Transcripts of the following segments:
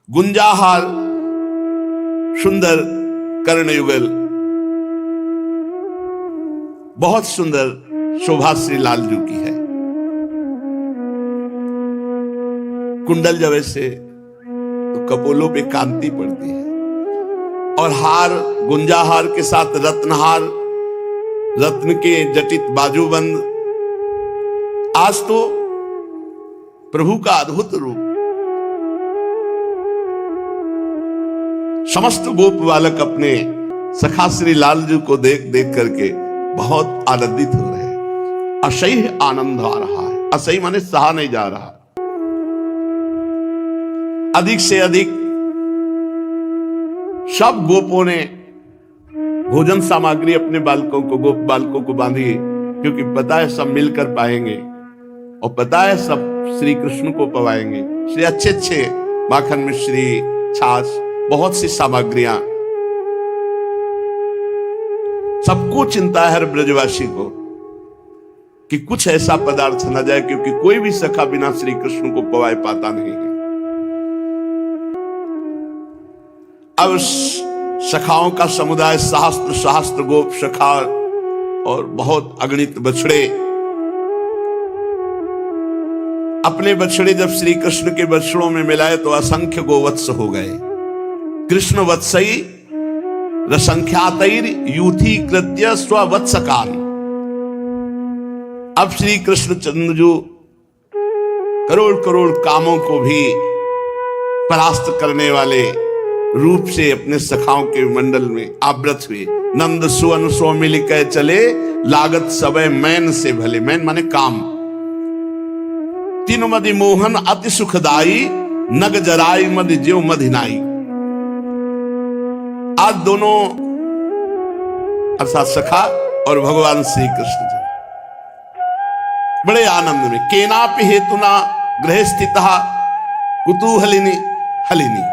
गुंजाहार, सुंदर कर्णयुगल, बहुत सुंदर शोभा श्री लालजू की है। कुंडल जब ऐसे तो कपोलों पे कांति पड़ती है, और हार, गुंजाहार के साथ रत्नहार, रत्न के जटित बाजूबंद। आज तो प्रभु का अद्भुत रूप समस्त गोप बालक अपने सखा श्री लालजू को देख देख करके बहुत आनंदित हो रहे हैं। असह्य आनंद आ रहा है। असह्य माने सहा नहीं जा रहा। अधिक से अधिक सब गोपों ने भोजन सामग्री अपने बालकों को, गोप बालकों को बांधी, क्योंकि पता है सब मिलकर पाएंगे और पता है सब श्री कृष्ण को पवाएंगे। श्री अच्छे अच्छे माखन मिश्री, छाछ, बहुत सी सामग्रियां। सबको चिंता है हर ब्रजवासी को कि कुछ ऐसा पदार्थ न जाए, क्योंकि कोई भी सखा बिना श्री कृष्ण को पवाए पाता नहीं है। अब सखाओं का समुदाय सहस्त्र सहस्त्र गोप सखा और बहुत अगणित बछड़े, अपने बछड़े जब श्री कृष्ण के बछड़ों में मिलाए तो असंख्य गोवत्स हो गए। कृष्ण वत्सई रसंख्यातैर यूथी कृत्य स्ववत्सकान। अब श्री कृष्ण चंद्रजू करोड़ करोड़ कामों को भी परास्त करने वाले रूप से अपने सखाओं के मंडल में आवृत हुए। नंद सुवन सो मिल के चले, लागत सबे मैन से भले। मैन माने काम। तीन मदि मोहन अति सुखदाई, नग जराई मदि ज्यो मधिनाई। आज दोनों अर्थात सखा और भगवान श्री कृष्ण जी बड़े आनंद में। केनापि हेतुना गृह स्थितः कुतूहलिनी हलिनी।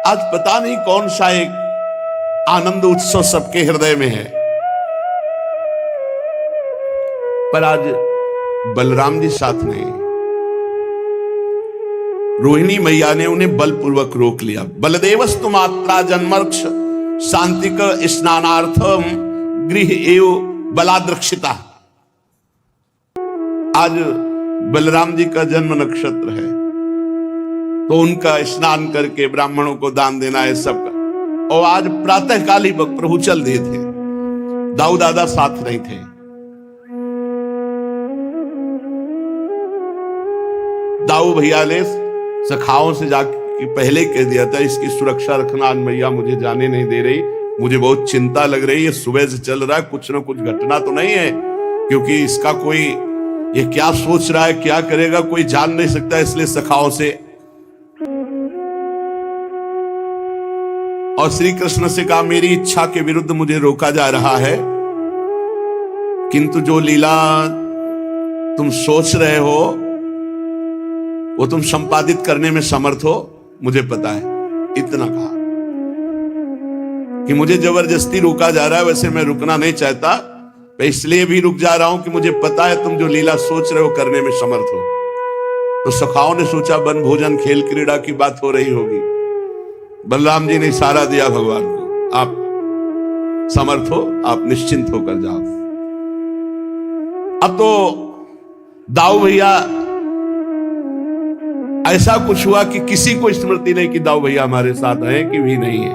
आज पता नहीं कौन सा एक आनंद उत्सव सबके हृदय में है, पर आज बलराम जी साथ नहीं। रोहिणी मैया ने उन्हें बलपूर्वक रोक लिया। बलदेवस्तु मात्रा जन्मर्क्ष शांतिक स्नानार्थम गृह एव बलाद्रक्षिता। आज बलराम जी का जन्म नक्षत्र है, तो उनका स्नान करके ब्राह्मणों को दान देना है सबका। और आज प्रातःकाल ही प्रभु चल दिए थे, दाऊ दादा साथ नहीं थे। दाऊ भैया ने सखाओं से जाके पहले कह दिया था, इसकी सुरक्षा रखना, आज मैया मुझे जाने नहीं दे रही, मुझे बहुत चिंता लग रही है, सुबह से चल रहा है, कुछ ना कुछ घटना तो नहीं है, क्योंकि इसका कोई ये क्या सोच रहा है, क्या करेगा, कोई जान नहीं सकता। इसलिए सखाओं से और श्री कृष्ण से कहा, मेरी इच्छा के विरुद्ध मुझे रोका जा रहा है, किंतु जो लीला तुम सोच रहे हो वो तुम संपादित करने में समर्थ हो, मुझे पता है। इतना कहा कि मुझे जबरदस्ती रोका जा रहा है, वैसे मैं रुकना नहीं चाहता, मैं इसलिए भी रुक जा रहा हूं कि मुझे पता है तुम जो लीला सोच रहे हो करने में समर्थ हो। तो सखाओं ने सोचा वन भोजन खेल क्रीड़ा की बात हो रही होगी। बलराम जी ने इशारा दिया भगवान को, आप समर्थ हो, आप निश्चिंत होकर जाओ। अब तो दाऊ भैया ऐसा कुछ हुआ कि किसी को स्मृति नहीं कि दाऊ भैया हमारे साथ हैं कि भी नहीं है।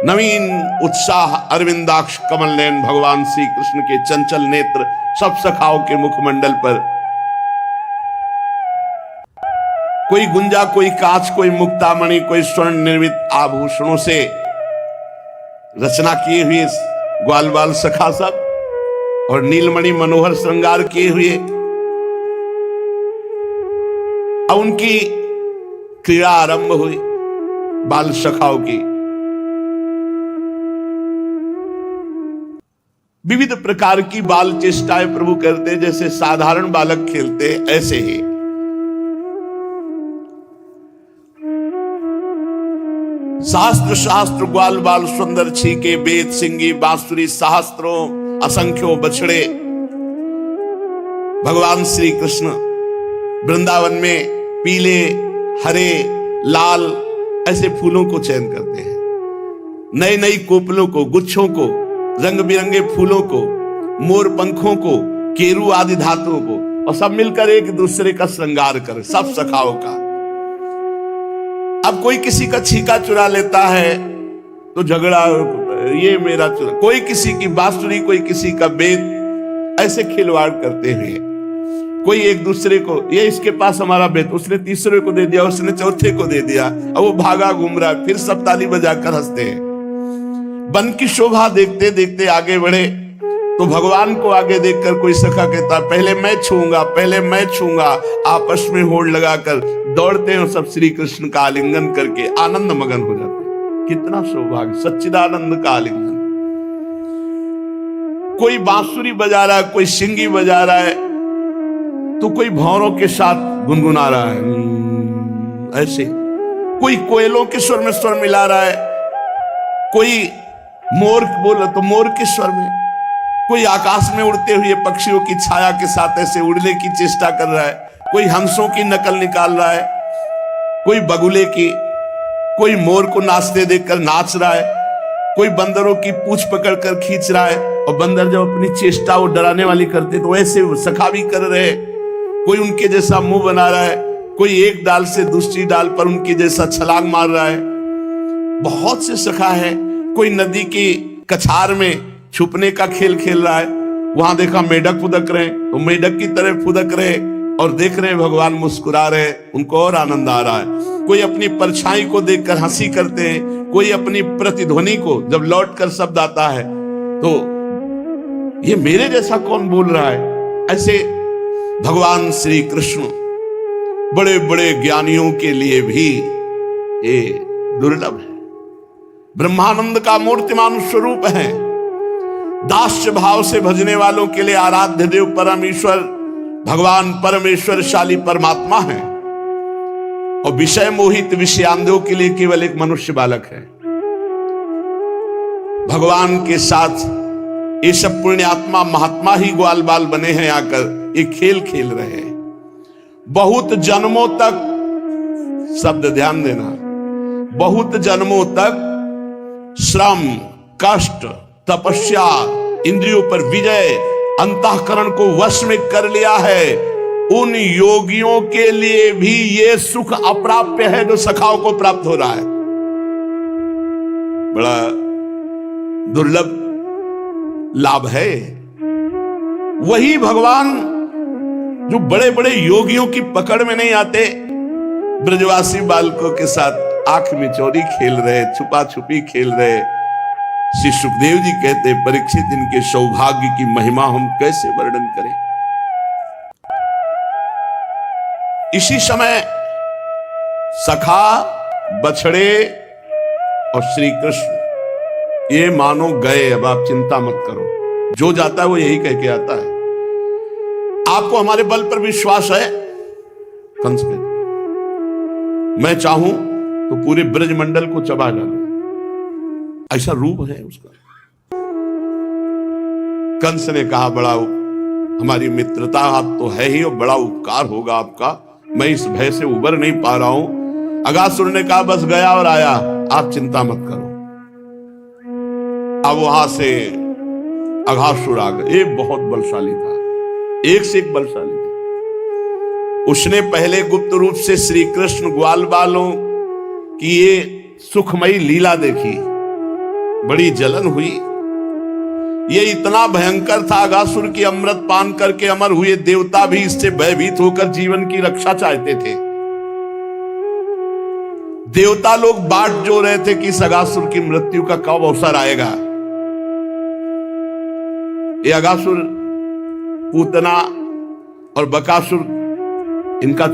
नवीन उत्साह, अरविंदाक्ष कमल नयन भगवान श्री कृष्ण के चंचल नेत्र सब सखाओं के मुखमंडल पर। कोई गुंजा, कोई कांच, कोई मुक्तामणि, कोई स्वर्ण निर्मित आभूषणों से रचना किए हुए ग्वाल बाल सखा सब, और नीलमणि मनोहर श्रृंगार किए हुए। अब उनकी क्रीड़ा आरंभ हुई बाल सखाओं की। विविध प्रकार की बाल चेष्टाएं प्रभु करते, जैसे साधारण बालक खेलते ऐसे ही। शास्त्र शास्त्र ग्वाल बाल सुंदर छीके, वेद सिंगी बांसुरी सहस्त्रों असंख्यों बछड़े। भगवान श्री कृष्ण वृंदावन में पीले, हरे, लाल ऐसे फूलों को चयन करते हैं, नई नई कोपलों को, गुच्छों को, रंग बिरंगे फूलों को, मोर पंखों को, केरू आदि धातुओं को, और सब मिलकर एक दूसरे का श्रृंगार कर, सब सखाओं का। अब कोई किसी का छीका चुरा लेता है तो झगड़ा, ये मेरा चुरा, कोई किसी की बांसुरी, कोई किसी का बेत, ऐसे खिलवाड़ करते हुए कोई एक दूसरे को, ये इसके पास हमारा बेत, उसने तीसरे को दे दिया, उसने चौथे को दे दिया, अब वो भागा घूम रहा है, फिर सब ताली बजाकर हंसते हैं। वन की शोभा देखते देखते आगे बढ़े तो भगवान को आगे देखकर कोई सखा कहता पहले मैं छूंगा, पहले मैं छूंगा, आपस में होड़ लगाकर दौड़ते हैं, सब श्री कृष्ण का आलिंगन करके आनंद मगन हो जाते हैं। कितना सौभाग्य, सच्चिदानंद का आलिंगन। कोई बांसुरी बजा रहा है, कोई सिंगी बजा रहा है, तो कोई भौरों के साथ गुनगुना रहा है ऐसे, कोई कोयलों के स्वर में स्वर मिला रहा है, कोई मोर बोला तो मोर के स्वर में, कोई आकाश में उड़ते हुए पक्षियों की छाया के साथ ऐसे उड़ने की चेष्टा कर रहा है, कोई हंसों की नकल निकाल रहा है, कोई बगुले की, कोई मोर को नाचते देखकर नाच रहा है, कोई बंदरों की पूंछ पकड़कर खींच रहा है, और बंदर जब अपनी चेष्टा वो डराने वाली करते तो ऐसे सखा भी कर रहे, कोई उनके जैसा मुंह बना रहा है, कोई एक डाल से दूसरी डाल पर उनके जैसा छलांग मार रहा है। बहुत से सखा है, कोई नदी की कछार में छुपने का खेल खेल रहा है, वहां देखा मेढक फुदक रहे तो मेढक की तरह फुदक रहे और देख रहे भगवान मुस्कुरा रहे, उनको और आनंद आ रहा है। कोई अपनी परछाई को देखकर हंसी करते हैं, कोई अपनी प्रतिध्वनि को, जब लौट कर शब्द आता है तो ये मेरे जैसा कौन बोल रहा है। ऐसे भगवान श्री कृष्ण बड़े बड़े ज्ञानियों के लिए भी ये दुर्लभ है, ब्रह्मानंद का मूर्तिमान स्वरूप है, दास्य भाव से भजने वालों के लिए आराध्य देव परमेश्वर भगवान परमेश्वरशाली परमात्मा है, और विषय मोहित विषयांधों के लिए केवल एक मनुष्य बालक है। भगवान के साथ ये सब पुण्यात्मा महात्मा ही ग्वाल बाल बने हैं, आकर ये खेल खेल रहे हैं। बहुत जन्मों तक, शब्द ध्यान देना, बहुत जन्मों तक श्रम, कष्ट, तपस्या, इंद्रियों पर विजय, अंतःकरण को वश में कर लिया है, उन योगियों के लिए भी ये सुख अप्राप्य है जो सखाओं को प्राप्त हो रहा है। बड़ा दुर्लभ लाभ है। वही भगवान जो बड़े बड़े योगियों की पकड़ में नहीं आते, ब्रजवासी बालकों के साथ आंख मिचौली खेल रहे, छुपा छुपी खेल रहे। श्री सुखदेव जी कहते, परीक्षित इनके सौभाग्य की महिमा हम कैसे वर्णन करें। इसी समय सखा, बछड़े और श्री कृष्ण ये मानो गए, अब आप चिंता मत करो, जो जाता है वो यही कह के आता है। आपको हमारे बल पर विश्वास है? कंस कहते, मैं चाहूं तो पूरे ब्रजमंडल को चबा डालूं, ऐसा रूप है उसका। कंस ने कहा, बड़ा हमारी मित्रता आप तो है ही, और बड़ा उपकार होगा आपका, मैं इस भय से उबर नहीं पा रहा हूं। अगासुर ने कहा, बस गया और आया, आप चिंता मत करो। अब वहां से अघासुर आ गए, ये बहुत बलशाली था, एक से एक बलशाली था। उसने पहले गुप्त रूप से श्री कृष्ण ग्वाल बालों की ये सुखमयी लीला देखी, बड़ी जलन हुई। ये इतना भयंकर था, अघासुर की अमृत पान करके अमर हुए देवता भी इससे भयभीत होकर जीवन की रक्षा चाहते थे। देवता लोग बाट जो रहे थे कि इस अघासुर की मृत्यु का कब अवसर आएगा। ये अघासुर, पूतना और बकासुर इनका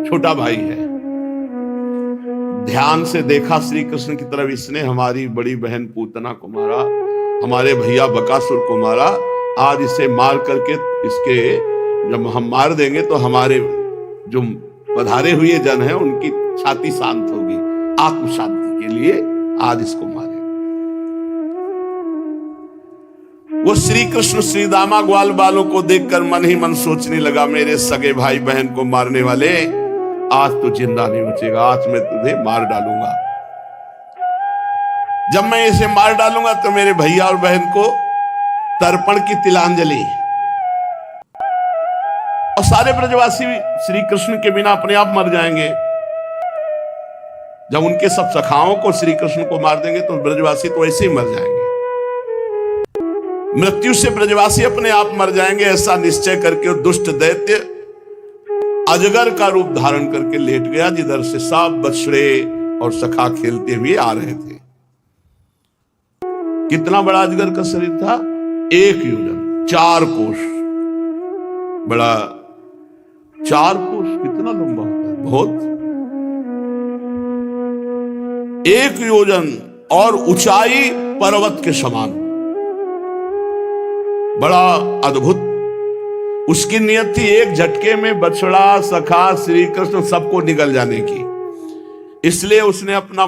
छोटा भाई है। ध्यान से देखा श्री कृष्ण की तरफ, इसने हमारी बड़ी बहन पूतना को मारा, हमारे भैया बकासुर को मारा, आज इसे मार करके इसके जब हम मार देंगे तो हमारे जो पधारे हुए जन हैं उनकी छाती शांत होगी, आत्म शांति के लिए आज इसको मारे। वो श्री कृष्ण श्री दामा ग्वाल बालों को देखकर मन ही मन सोचने लगा, मेरे सगे भाई बहन को मारने वाले, आज तो जिंदा नहीं बचेगा, आज मैं तुझे मार डालूंगा। जब मैं इसे मार डालूंगा तो मेरे भैया और बहन को तर्पण की तिलांजलि। और सारे ब्रजवासी श्री कृष्ण के बिना अपने आप मर जाएंगे। जब उनके सब सखाओं को श्री कृष्ण को मार देंगे तो ब्रजवासी तो ऐसे ही मर जाएंगे। मृत्यु से ब्रजवासी अपने आप मर जाएंगे, ऐसा निश्चय करके दुष्ट दैत्य अजगर का रूप धारण करके लेट गया, जिधर से सब बछड़े और सखा खेलते हुए आ रहे थे। कितना बड़ा अजगर का शरीर था? 1 योजन 4 कोष बड़ा। 4 कोष कितना लंबा होता है? बहुत। 1 योजन और ऊंचाई पर्वत के समान, बड़ा अद्भुत। उसकी नियत थी एक झटके में बछड़ा, सखा, श्री कृष्ण सबको निगल जाने की। इसलिए उसने अपना